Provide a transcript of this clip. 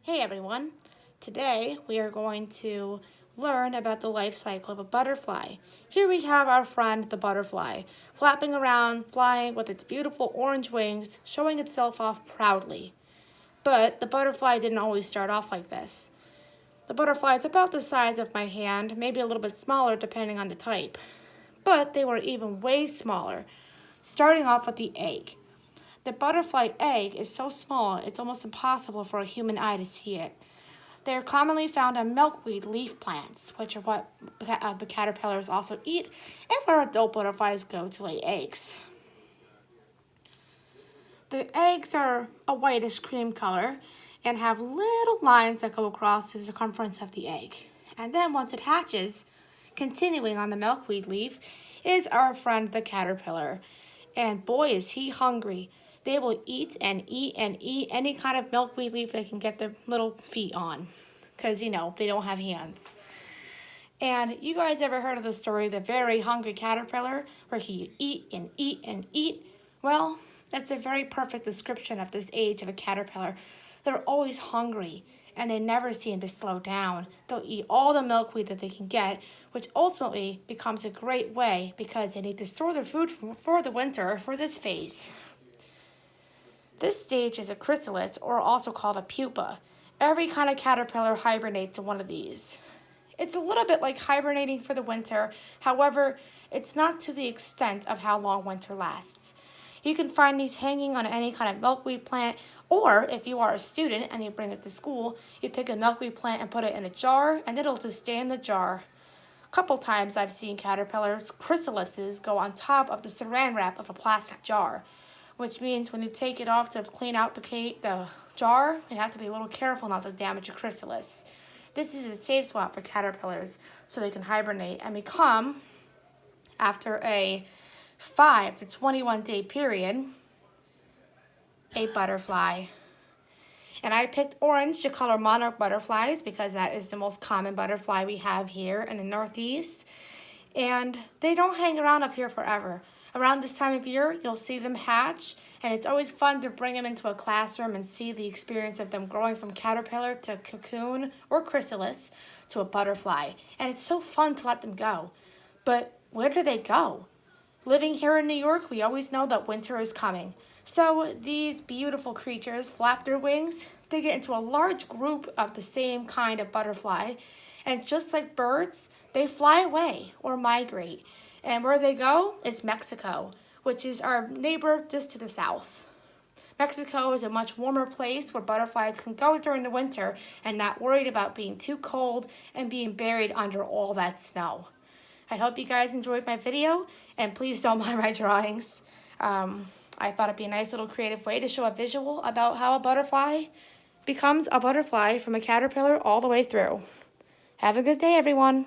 Hey everyone! Today we are going to learn about the life cycle of a butterfly. Here we have our friend the butterfly, flapping around, flying with its beautiful orange wings, showing itself off proudly. But the butterfly didn't always start off like this. The butterfly is about the size of my hand, maybe a little bit smaller depending on the type. But they were even way smaller, starting off with the egg. The butterfly egg is so small it's almost impossible for a human eye to see it. They are commonly found on milkweed leaf plants, which are what the caterpillars also eat, and where adult butterflies go to lay eggs. The eggs are a whitish cream color and have little lines that go across the circumference of the egg. And then once it hatches, continuing on the milkweed leaf, is our friend the caterpillar. And boy is he hungry. They will eat and eat and eat any kind of milkweed leaf they can get their little feet on. Because, they don't have hands. And you guys ever heard of the story of the very hungry caterpillar where he eat and eat and eat? Well, that's a very perfect description of this age of a caterpillar. They're always hungry and they never seem to slow down. They'll eat all the milkweed that they can get, which ultimately becomes a great way because they need to store their food for the winter for this phase. This stage is a chrysalis, or also called a pupa. Every kind of caterpillar hibernates in one of these. It's a little bit like hibernating for the winter, however, it's not to the extent of how long winter lasts. You can find these hanging on any kind of milkweed plant, or if you are a student and you bring it to school, you pick a milkweed plant and put it in a jar, and it'll just stay in the jar. A couple times I've seen caterpillars, chrysalises, go on top of the saran wrap of a plastic jar, which means when you take it off to clean out the jar, you have to be a little careful not to damage a chrysalis. This is a safe spot for caterpillars so they can hibernate and become, after a 5 to 21 day period, a butterfly. And I picked orange to color monarch butterflies because that is the most common butterfly we have here in the Northeast. And they don't hang around up here forever. Around this time of year, you'll see them hatch, and it's always fun to bring them into a classroom and see the experience of them growing from caterpillar to cocoon or chrysalis to a butterfly. And it's so fun to let them go. But where do they go? Living here in New York, we always know that winter is coming. So these beautiful creatures flap their wings, they get into a large group of the same kind of butterfly, and just like birds, they fly away or migrate. And where they go is Mexico, which is our neighbor just to the south. Mexico is a much warmer place where butterflies can go during the winter and not worried about being too cold and being buried under all that snow. I hope you guys enjoyed my video, and please don't mind my drawings. I thought it'd be a nice little creative way to show a visual about how a butterfly becomes a butterfly from a caterpillar all the way through. Have a good day, everyone.